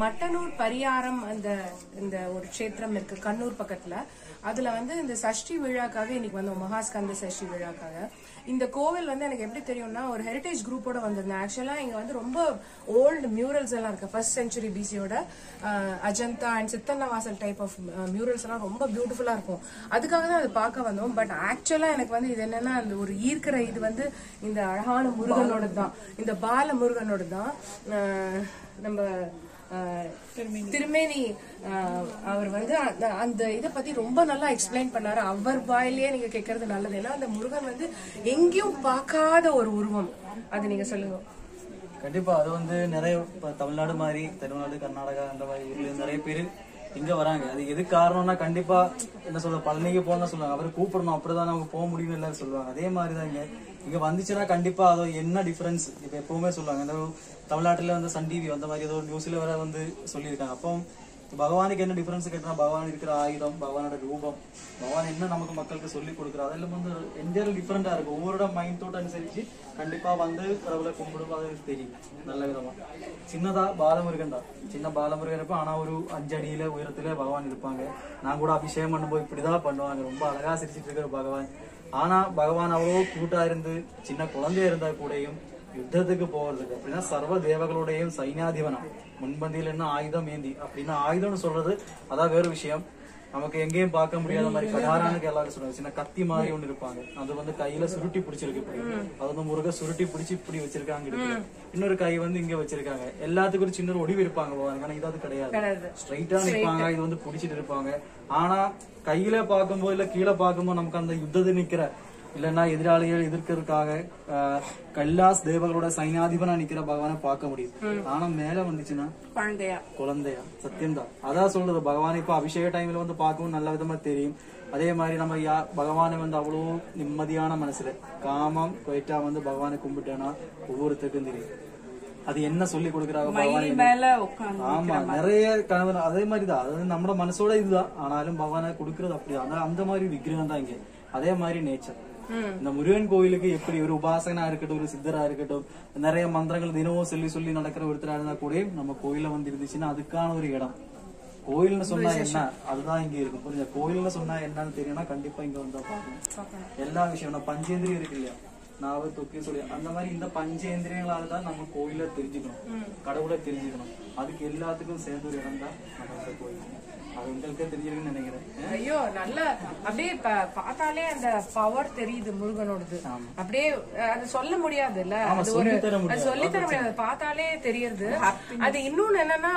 மட்டனூர் பரியாரம் இந்த ஒரு க்ஷேத்திரம் இருக்கு கண்ணூர் பக்கத்துல. அதுல இந்த சஷ்டி விழாக்காக இன்னைக்கு வந்தோம், மகாஸ்கந்த சஷ்டி விழாக்காக. இந்த கோவில் எனக்கு எப்படி தெரியும்னா ஒரு ஹெரிடேஜ் குரூப்போட வந்திருந்தேன். ஆக்சுவலா இங்க ரொம்ப ஓல்டு மியூரல்ஸ் எல்லாம் இருக்கு, 1st century BCயோட Ajanta and Sittannavasal type of murals எல்லாம் ரொம்ப பியூட்டிஃபுல்லா இருக்கும். அதுக்காக தான் அது பார்க்க வந்தோம். பட் ஆக்சுவலா எனக்கு இது என்னன்னா அந்த ஒரு ஈர்க்கிற இது இந்த அழகான முருகனோட தான், இந்த பால முருகனோட தான். நம்ம திருமேனி அவர் அந்த இதை பத்தி ரொம்ப நல்லா எக்ஸ்பிளைன் பண்ணாரு. அவர் வாயிலேயே நீங்க கேட்கறது நல்லது. ஏன்னா அந்த முருகன் எங்கேயும் பார்க்காத ஒரு உருவம். அது நீங்க சொல்லுங்க. கண்டிப்பா அது நிறைய தமிழ்நாடு மாதிரி தமிழ்நாடு கர்நாடகா அந்த மாதிரி ஊர்ல நிறைய பேரு இங்க வராங்க. அது எது காரணம்னா கண்டிப்பா என்ன சொல்ற பழனிக்கு போனா சொல்லுவாங்க, அவரை கூப்பிடணும் அப்படிதான் நமக்கு போக முடியும் எல்லாரும் சொல்லுவாங்க. அதே மாதிரிதான் இங்க வந்துச்சுன்னா கண்டிப்பா அதோ என்ன டிஃபரன்ஸ் இப்ப எப்பவுமே சொல்லுவாங்க. இந்த தமிழ்நாட்டுல சன் டிவி அந்த மாதிரி ஏதோ நியூஸ்ல வர சொல்லியிருக்காங்க. அப்போ பகவானுக்கு என்ன டிஃபரன்ஸ் கேட்டா பகவான் இருக்கிற ஆயுதம், பகவானோட ரூபம், பகவான் என்ன நமக்கு மக்களுக்கு சொல்லி கொடுக்குறோம் அதெல்லாம் என்டையர் டிஃபரெண்டா இருக்கும். ஒவ்வொரு மைண்ட் தோட்டம் அனுசரிச்சு கண்டிப்பா கடவுளை கும்பிடுவோம். அது தெரியும் நல்ல விதமா. சின்னதா பாலமுருகன் தான், சின்ன பாலமுருகன் இருப்போம். ஆனா ஒரு 5 அடியில உயரத்துல பகவான் இருப்பாங்க. நான் கூட அபிஷேகம் பண்ணும்போது இப்படிதான் பண்ணுவாங்க, ரொம்ப அழகா சிரிச்சிட்டு இருக்கிற பகவான். ஆனா பகவான் அவ்வளோ கியூட்டா இருந்து சின்ன குழந்தையா இருந்தா கூடயும் யுத்தத்துக்கு போறதுக்கு அப்படின்னா சர்வ தேவகளுடையும் சைன்யாதிபனம் முன்பந்தியில் என்ன ஆயுதம் ஏந்தி அப்படின்னா ஆயுதம்னு சொல்றது அதான் வேறு விஷயம். நமக்கு எங்கேயும் பார்க்க முடியாத மாதிரி கடாரானுக்கு எல்லாரும் சொல்றாங்க, சின்ன கத்தி மாதிரி ஒண்ணு இருப்பாங்க. அது கையில சுருட்டி பிடிச்சிருக்கு இப்படி, அது முருக சுருட்டி பிடிச்சி இப்படி வச்சிருக்காங்க. இன்னொரு கை இங்க வச்சிருக்காங்க. எல்லாத்துக்கும் ஒரு சின்ன ஒடிவு இருப்பாங்க. ஆனா இது கிடையாது, ஸ்ட்ரைட்டா நிற்பாங்க. இது பிடிச்சிட்டு இருப்பாங்க. ஆனா கையில பார்க்கும்போது இல்ல கீழே பார்க்கும்போது நமக்கு அந்த யுத்தத்தை நிக்கிற இல்லன்னா எதிராளிகள் எதிர்க்கிறதுக்காக கைலாஸ் தேவர்களோட சைனாதிபனா நிக்கிற பகவானை பார்க்க முடியும். ஆனா மேல வந்துச்சுன்னா குழந்தையா சத்தியம்தான். அதான் சொல்றது பகவான் இப்ப அபிஷேக டைம்ல பார்க்கவும் நல்ல விதமா தெரியும். அதே மாதிரி நம்ம பகவானை அவ்வளவு நிம்மதியான மனசுல காமம் போயிட்டா பகவானை கும்பிட்டேன்னா ஒவ்வொருத்தருக்கும் தெரியும் அது என்ன சொல்லி கொடுக்குறாங்க. ஆமா நிறைய கனவு அதே மாதிரிதான். அதாவது நம்ம மனசோட இதுதான். ஆனாலும் பகவானை கொடுக்கறது அப்படிதான். அந்த மாதிரி விக்கிரகம் தான் இங்க. அதே மாதிரி நேச்சர். இந்த முருகன் கோயிலுக்கு எப்படி ஒரு உபாசகனா இருக்கட்டும், ஒரு சித்தரா இருக்கட்டும், நிறைய மந்திரங்கள் தினமும் சொல்லி நடக்கிற ஒருத்தரா இருந்தா கூட நம்ம கோயில இருந்துச்சுன்னா அதுக்கான ஒரு இடம். கோயில்னு சொன்னா என்ன அதுதான் இங்க இருக்கும். புரிஞ்ச கோயில்னு சொன்னா என்னன்னு தெரியும்னா கண்டிப்பா இங்க வந்தா பாக்கணும். எல்லா விஷயம் பஞ்சேந்திரியம் இருக்கு இல்லையா, நாவ தொக்கி சொல்லி அந்த மாதிரி இந்த பஞ்சேந்திரியங்களாலதான் நம்ம கோயில தெரிஞ்சுக்கணும், கடவுளை தெரிஞ்சுக்கணும். அதுக்கு எல்லாத்துக்கும் சேர்ந்து ஒரு இடம் தான் நம்ம கோயில். அது உங்களுக்கு தெரிஞ்சிருக்குன்னு நினைக்கிறேன். ஐயோ நல்ல அப்படியே பார்த்தாலே அந்த பவர் தெரியுது முருகனோடது. அப்படியே அது சொல்ல முடியாது இல்ல, அது சொல்லித்தர முடியாது, பார்த்தாலே தெரியுது. அது இன்னொன்னு என்னன்னா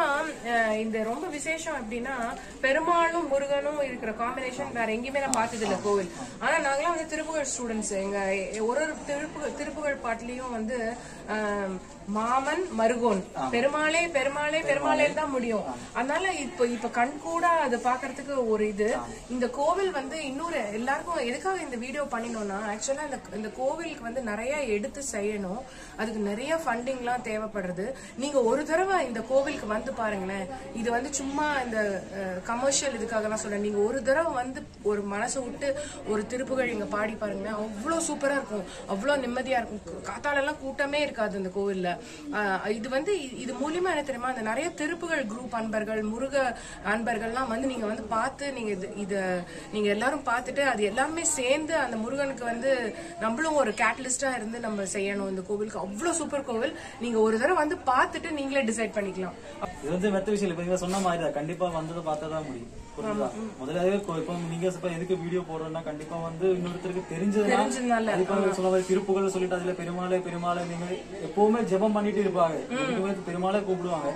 இந்த ரொம்ப விசேஷம் எப்படின்னா பெருமாளும் முருகனும் இருக்கிற காம்பினேஷன் வேற எங்கேயுமே நான் பார்த்தது இல்ல கோவில். ஆனா நாங்களாம் திருப்புகழ் ஸ்டூடெண்ட்ஸ். எங்க ஒரு திருப்புகழ் பாட்டுலயும் மாமன் மருகோன் பெருமாளே பெருமாளே பெருமாளே தான் முடியும். அதனால இப்ப கண் கூட அது பாக்குறதுக்கு ஒரு இது. இந்த கோவில் இன்னொரு எல்லாருக்கும் எதுக்காக இந்த வீடியோ பண்ணினோம்னா ஆக்சுவலா இந்த கோவிலுக்கு நிறைய எடுத்து செய்யணும். அதுக்கு நிறைய ஃபண்டிங் எல்லாம் தேவைப்படுறது. நீங்க ஒரு தடவை இந்த கோவிலுக்கு பாருங்களேன். இது சும்மா இந்த கமர்ஷியல் இதுக்காக எல்லாம் சொல்றேன். நீங்க ஒரு தடவை ஒரு மனசை விட்டு ஒரு திருப்புகழ் இங்க பாடி பாருங்களேன், அவ்வளவு சூப்பரா இருக்கும், அவ்வளவு நிம்மதியா இருக்கும். காத்தால எல்லாம் கூட்டமே இருக்காது இந்த கோவில்ல. இது மூலியமா என்ன தெரியுமா, அந்த நிறைய திருப்புகழ் குரூப் அன்பர்கள் முருக அன்பர்கள்லாம் நீங்க பார்த்து நீங்க எல்லாரும் பார்த்துட்டு அது எல்லாமே சேர்ந்து அந்த முருகனுக்கு நம்மளும் ஒரு கேட்டலிஸ்டா இருந்து நம்ம செய்யணும். இந்த கோவிலுக்கு அவ்வளவு சூப்பர் கோவில். நீங்க ஒரு தடவை பார்த்துட்டு நீங்களே டிசைட் பண்ணிக்கலாம். இது மெத்த விஷயம் இப்ப சொன்ன மாதிரி கண்டிப்பா வந்ததை பார்த்தாதான் முடியும். முதலாவே இப்ப நீங்க எதுக்கு வீடியோ போடுறோம்னா கண்டிப்பா இன்னொருத்தருக்கு தெரிஞ்சதுனால திருப்புகள் சொல்லிட்டு அதுல பெருமாளே பெருமாளை நீங்க எப்பவுமே ஜெபம் பண்ணிட்டு இருப்பாங்க, பெருமாளே கூப்பிடுவாங்க.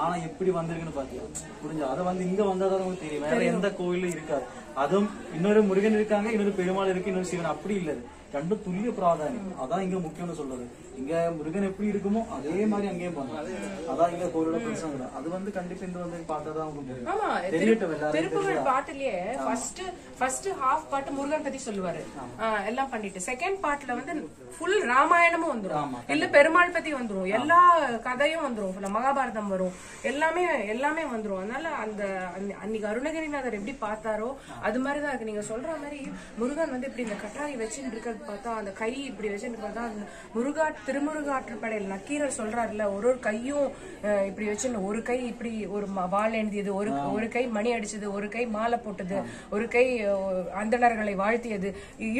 ஆனா எப்படி வந்திருக்குன்னு பாத்தீங்க புரிஞ்சா. அதை இங்க வந்தாதான் உங்களுக்கு தெரியும். வேற எந்த கோயிலும் இருக்காது. அதுவும் இன்னொரு முருகன் இருக்காங்க, இன்னொரு பெருமாள் இருக்கு, இன்னொரு சிவன் அப்படி இல்ல. ரெண்டும் துல்லிய பிராதானியம். அதான் இங்க முக்கியம்னு சொல்றது. இங்க முருகன் எப்படி இருக்குமோ அதே மாதிரி அங்கேயும் பண்ணுவோம். அதான் இங்க கோயிலோட பிரச்சனை. அது கண்டிப்பா இந்த பார்த்தாதான் திருப்புகழ் பாட்டுலயே ஃபர்ஸ்ட் ஹாஃப் பாட்டு முருகன் பத்தி சொல்லுவாரு எல்லாம் பண்ணிட்டு, செகண்ட் பார்ட்ல ஃபுல் ராமாயணமும் வந்துரும், இல்ல பெருமாள் பத்தி வந்துரும், எல்லா கதையும் வந்துரும், மகாபாரதம் வரும், எல்லாமே வந்துரும். அதனால அந்த அன்னைக்கு அருணகிரிநாதர் எப்படி பார்த்தாரோ அது மாதிரிதான் இருக்கு. நீங்க சொல்ற மாதிரி முருகன் இப்படி இந்த கட்டாரி வச்சுட்டு இருக்கிறது பார்த்தா அந்த கை இப்படி வச்சுட்டு பார்த்தா திருமுருகாற்றுப்படையில் நக்கீரர் சொல்றாருல, ஒரு கையும் இப்படி வச்சுன்னு, ஒரு கை இப்படி ஒரு வாள் எழுதியது, ஒரு கை மணி அடிச்சது, ஒரு கை மாலை போட்டது, ஒரு கை அந்தணர்களை வாழ்த்தியது,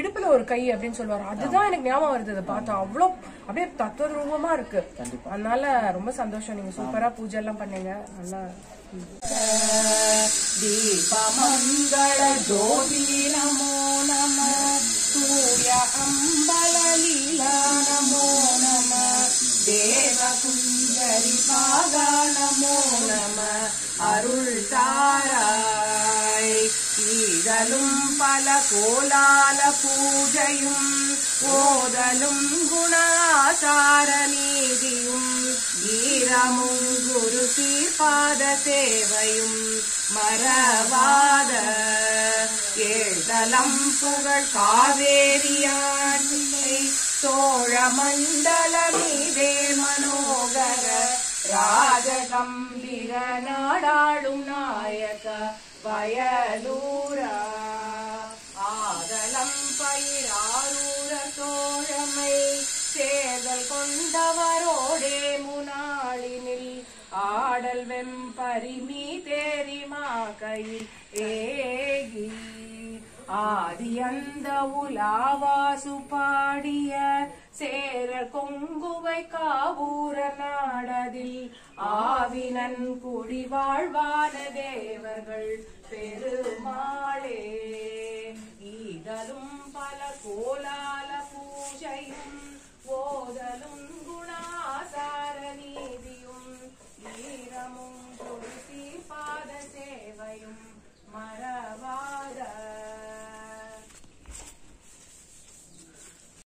இடுப்புல ஒரு கை அப்படின்னு சொல்லுவாரு. அதுதான் எனக்கு ஞாபகம் வருது. அதை பார்த்தா அவ்வளோ அப்படியே தத்துவரூபமா இருக்கு. அதனால ரொம்ப சந்தோஷம். நீங்க சூப்பரா பூஜை எல்லாம் பண்ணீங்க. நல்லா தீபமங்கள ஜோதி நமோ நம, சூர்ய அம்பல லீலா நமோ நம, தேவகுஞ்சரி பாகா நமோ நம, அருள் தாராய் ஈதலும் பல கோலால பூஜையும் ஓதலும் குணாசார நீதியும் ஈரமும் குரு சீர்பாத சேவையும் மறவாத ஏழ்தலம் புகழ் காவேரியாண்மை சோழ மண்டல மீதே மனோகர ராஜகம்பீர நாடாளும் நாயக வயலூரா ஆதலம் பயிராரூர தோழமை சேதல் கொண்டவரோடே முனாளினில் ஆடல் வெம்பரிமி தேரிமா கையில் ஏகி ஆதி அந்த உலாவாசு பாடிய சேரர் கொங்குவை காவூர நாடதில் ஆவினன் குடி வாழ்வான தேவர்கள் பெருமாளே ஈதலும் பல கோலால